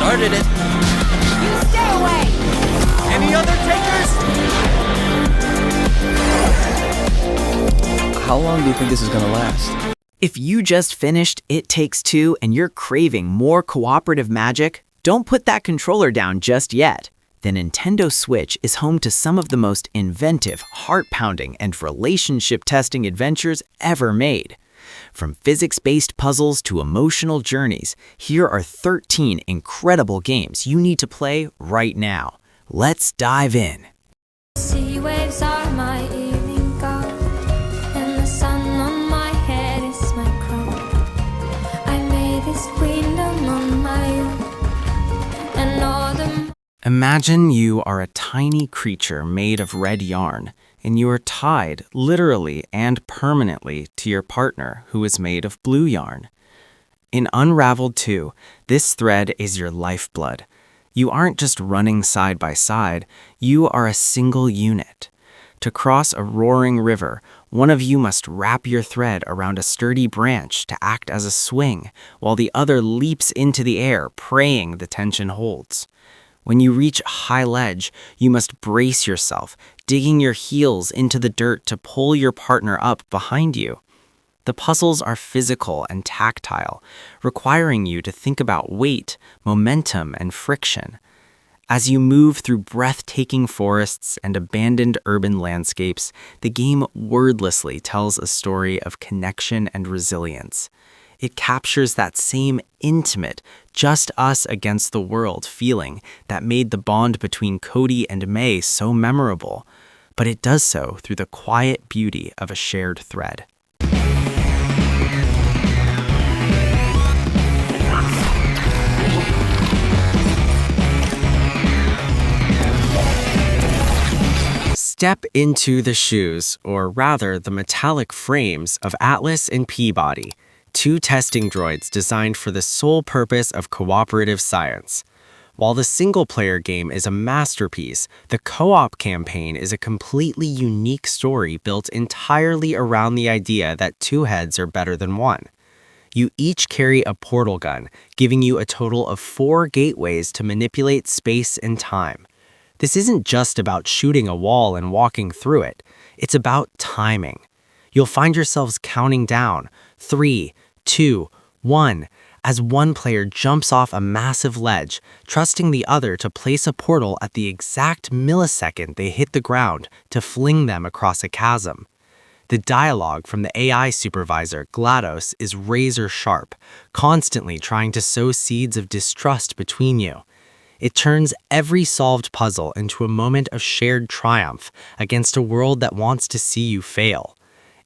started it. You stay away! Any other takers? How long do you think this is gonna last? If you just finished It Takes Two and you're craving more cooperative magic, don't put that controller down just yet. The Nintendo Switch is home to some of the most inventive, heart-pounding, and relationship-testing adventures ever made. From physics-based puzzles to emotional journeys, here are 13 incredible games you need to play right now. Let's dive in. Sea waves are my evening gown, and the sun on my head is my crown. I made this kingdom on my own, and all the... Imagine you are a tiny creature made of red yarn, and you are tied literally and permanently to your partner who is made of blue yarn. In Unravel 2, this thread is your lifeblood. You aren't just running side by side, you are a single unit. To cross a roaring river, one of you must wrap your thread around a sturdy branch to act as a swing, while the other leaps into the air, praying the tension holds. When you reach a high ledge, you must brace yourself, digging your heels into the dirt to pull your partner up behind you. The puzzles are physical and tactile, requiring you to think about weight, momentum, and friction. As you move through breathtaking forests and abandoned urban landscapes, the game wordlessly tells a story of connection and resilience. It captures that same intimate, just us against the world feeling that made the bond between Cody and May so memorable, but it does so through the quiet beauty of a shared thread. Step into the shoes, or rather the metallic frames, of Atlas and Peabody, two testing droids designed for the sole purpose of cooperative science. While the single-player game is a masterpiece, the co-op campaign is a completely unique story built entirely around the idea that two heads are better than one. You each carry a portal gun, giving you a total of 4 gateways to manipulate space and time. This isn't just about shooting a wall and walking through it. It's about timing. You'll find yourselves counting down, 3, 2, 1, as one player jumps off a massive ledge, trusting the other to place a portal at the exact millisecond they hit the ground to fling them across a chasm. The dialogue from the AI supervisor, GLaDOS, is razor sharp, constantly trying to sow seeds of distrust between you. It turns every solved puzzle into a moment of shared triumph against a world that wants to see you fail.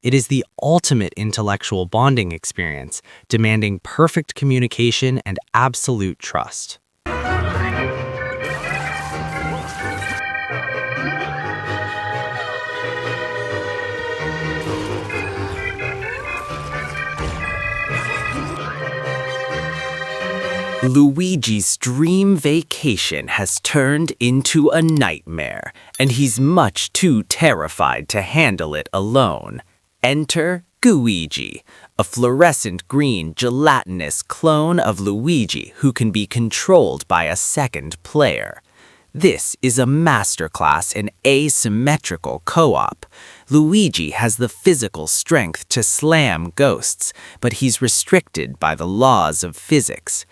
It is the ultimate intellectual bonding experience, demanding perfect communication and absolute trust. Luigi's dream vacation has turned into a nightmare, and he's much too terrified to handle it alone. Enter Gooigi, a fluorescent green gelatinous clone of Luigi who can be controlled by a second player. This is a masterclass in asymmetrical co-op. Luigi has the physical strength to slam ghosts, but he's restricted by the laws of physics.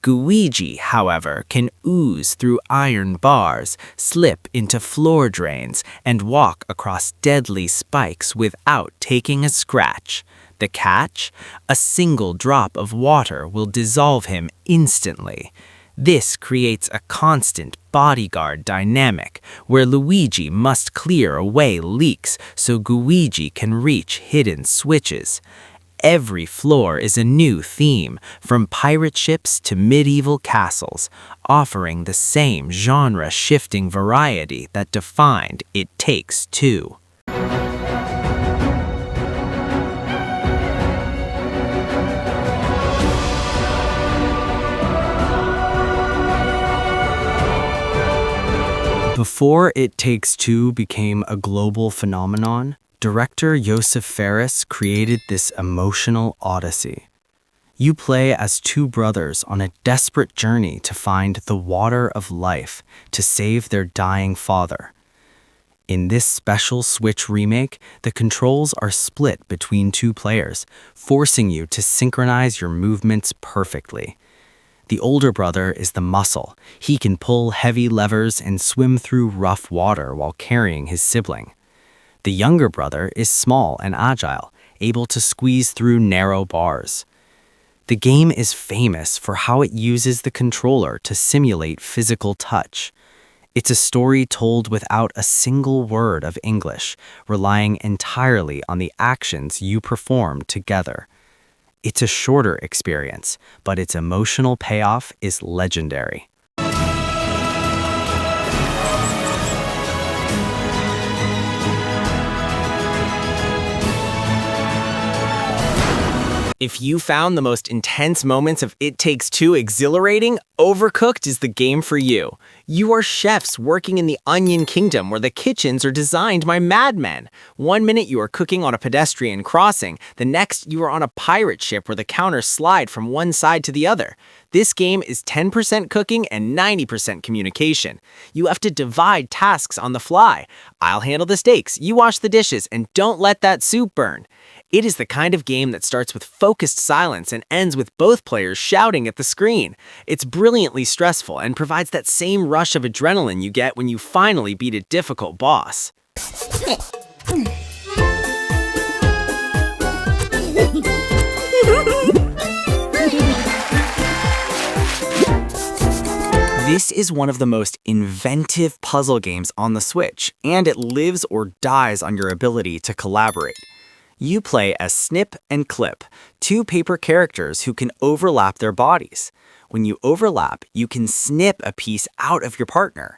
Gooigi, however, can ooze through iron bars, slip into floor drains, and walk across deadly spikes without taking a scratch. The catch? A single drop of water will dissolve him instantly. This creates a constant bodyguard dynamic, where Luigi must clear away leaks so Gooigi can reach hidden switches. Every floor is a new theme, from pirate ships to medieval castles, offering the same genre-shifting variety that defined It Takes Two. Before It Takes Two became a global phenomenon, director Josef Fares created this emotional odyssey. You play as two brothers on a desperate journey to find the water of life to save their dying father. In this special Switch remake, the controls are split between two players, forcing you to synchronize your movements perfectly. The older brother is the muscle. He can pull heavy levers and swim through rough water while carrying his sibling. The younger brother is small and agile, able to squeeze through narrow bars. The game is famous for how it uses the controller to simulate physical touch. It's a story told without a single word of English, relying entirely on the actions you perform together. It's a shorter experience, but its emotional payoff is legendary. If you found the most intense moments of It Takes Two exhilarating, Overcooked is the game for you. You are chefs working in the Onion Kingdom where the kitchens are designed by madmen. One minute you are cooking on a pedestrian crossing, the next you are on a pirate ship where the counters slide from one side to the other. This game is 10% cooking and 90% communication. You have to divide tasks on the fly. I'll handle the steaks, you wash the dishes, and don't let that soup burn. It is the kind of game that starts with focused silence and ends with both players shouting at the screen. It's brilliantly stressful and provides that same rush of adrenaline you get when you finally beat a difficult boss. This is one of the most inventive puzzle games on the Switch, and it lives or dies on your ability to collaborate. You play as Snip and Clip, two paper characters who can overlap their bodies. When you overlap, you can snip a piece out of your partner.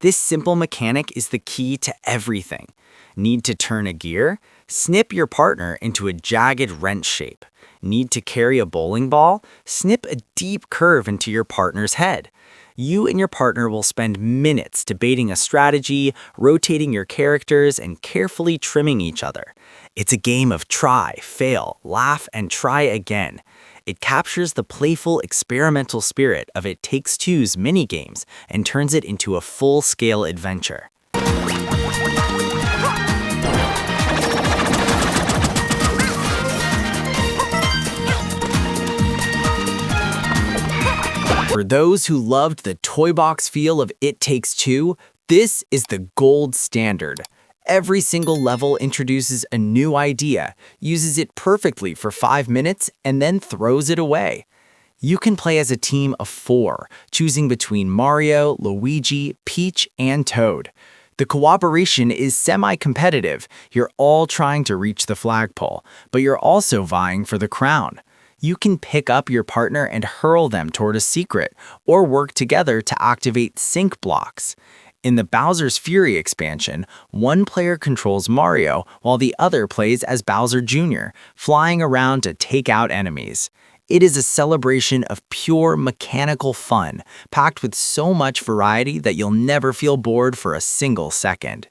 This simple mechanic is the key to everything. Need to turn a gear? Snip your partner into a jagged wrench shape. Need to carry a bowling ball? Snip a deep curve into your partner's head. You and your partner will spend minutes debating a strategy, rotating your characters, and carefully trimming each other. It's a game of try, fail, laugh, and try again. It captures the playful, experimental spirit of It Takes Two's minigames and turns it into a full-scale adventure. For those who loved the toy box feel of It Takes Two, this is the gold standard. Every single level introduces a new idea, uses it perfectly for 5 minutes, and then throws it away. You can play as a team of 4, choosing between Mario, Luigi, Peach, and Toad. The cooperation is semi-competitive. You're all trying to reach the flagpole, but you're also vying for the crown. You can pick up your partner and hurl them toward a secret, or work together to activate sync blocks. In the Bowser's Fury expansion, one player controls Mario while the other plays as Bowser Jr., flying around to take out enemies. It is a celebration of pure mechanical fun, packed with so much variety that you'll never feel bored for a single second.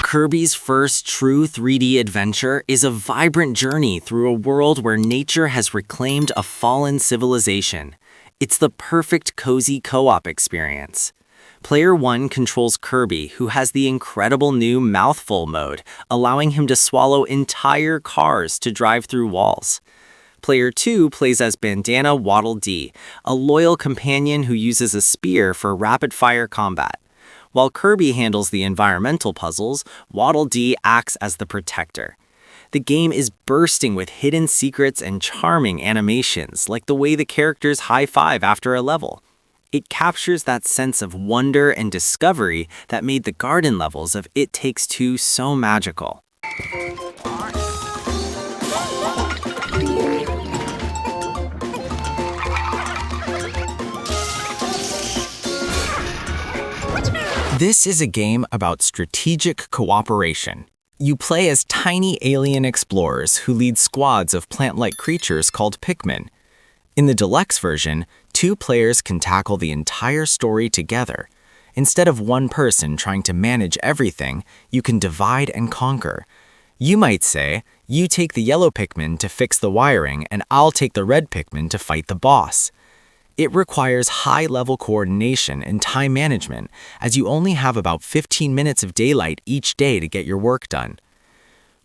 Kirby's first true 3D adventure is a vibrant journey through a world where nature has reclaimed a fallen civilization. It's the perfect cozy co-op experience. Player 1 controls Kirby, who has the incredible new mouthful mode, allowing him to swallow entire cars to drive through walls. Player 2 plays as Bandana Waddle Dee, a loyal companion who uses a spear for rapid-fire combat. While Kirby handles the environmental puzzles, Waddle Dee acts as the protector. The game is bursting with hidden secrets and charming animations, like the way the characters high-five after a level. It captures that sense of wonder and discovery that made the garden levels of It Takes Two so magical. This is a game about strategic cooperation. You play as tiny alien explorers who lead squads of plant-like creatures called Pikmin. In the Deluxe version, 2 players can tackle the entire story together, Instead of one person trying to manage everything, you can divide and conquer. You might say, you take the yellow Pikmin to fix the wiring and I'll take the red Pikmin to fight the boss. It requires high-level coordination and time management, as you only have about 15 minutes of daylight each day to get your work done.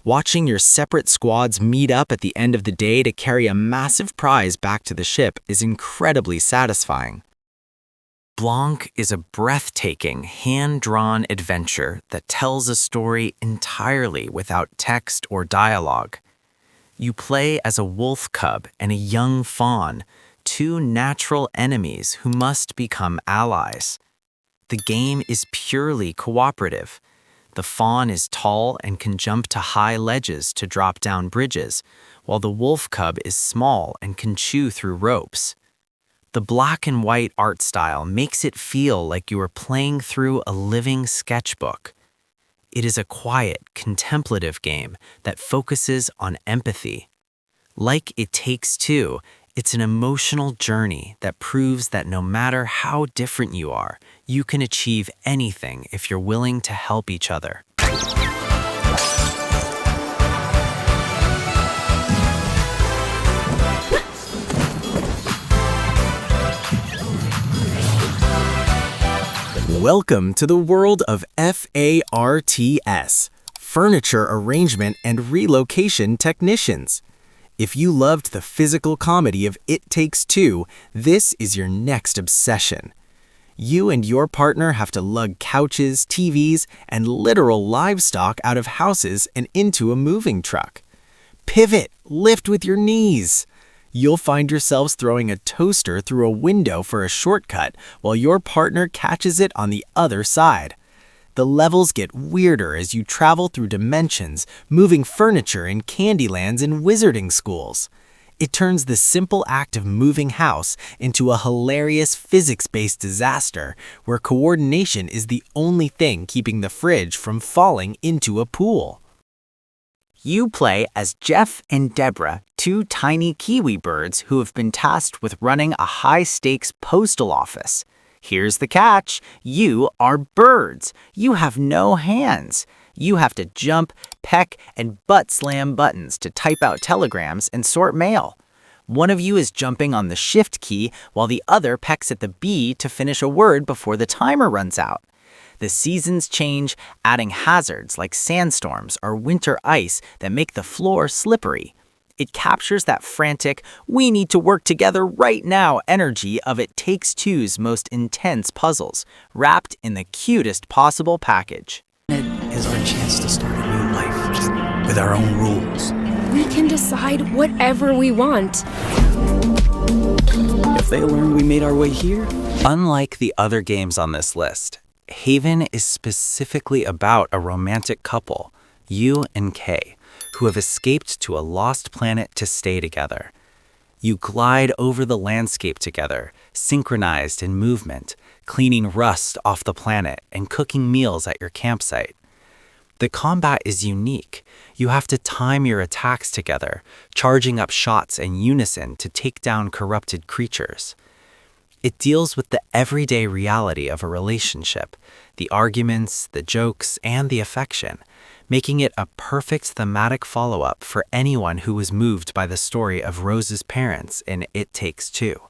Watching your separate squads meet up at the end of the day to carry a massive prize back to the ship is incredibly satisfying. Blanc is a breathtaking, hand-drawn adventure that tells a story entirely without text or dialogue. You play as a wolf cub and a young fawn, two natural enemies who must become allies. The game is purely cooperative. The fawn is tall and can jump to high ledges to drop down bridges, while the wolf cub is small and can chew through ropes. The black and white art style makes it feel like you are playing through a living sketchbook. It is a quiet, contemplative game that focuses on empathy. Like It Takes Two, it's an emotional journey that proves that no matter how different you are, you can achieve anything if you're willing to help each other. Welcome to the world of FARTS, Furniture Arrangement and Relocation Technicians. If you loved the physical comedy of It Takes Two, this is your next obsession. You and your partner have to lug couches, TVs, and literal livestock out of houses and into a moving truck. Pivot, lift with your knees. You'll find yourselves throwing a toaster through a window for a shortcut while your partner catches it on the other side. The levels get weirder as you travel through dimensions, moving furniture in Candylands and wizarding schools. It turns the simple act of moving house into a hilarious physics-based disaster where coordination is the only thing keeping the fridge from falling into a pool. You play as Jeff and Deborah, two tiny kiwi birds who have been tasked with running a high-stakes postal office. Here's the catch. You are birds. You have no hands. You have to jump, peck, and butt-slam buttons to type out telegrams and sort mail. One of you is jumping on the shift key while the other pecks at the B to finish a word before the timer runs out. The seasons change, adding hazards like sandstorms or winter ice that make the floor slippery. It captures that frantic, we need to work together right now energy of It Takes Two's most intense puzzles, wrapped in the cutest possible package. It is our chance to start a new life with our own rules. We can decide whatever we want. If they learn we made our way here, Unlike the other games on this list, Haven is specifically about a romantic couple, you and Kay, who have escaped to a lost planet to stay together. You glide over the landscape together, synchronized in movement, cleaning rust off the planet and cooking meals at your campsite. The combat is unique. You have to time your attacks together, charging up shots in unison to take down corrupted creatures. It deals with the everyday reality of a relationship, the arguments, the jokes, and the affection, making it a perfect thematic follow-up for anyone who was moved by the story of Rose's parents in It Takes Two.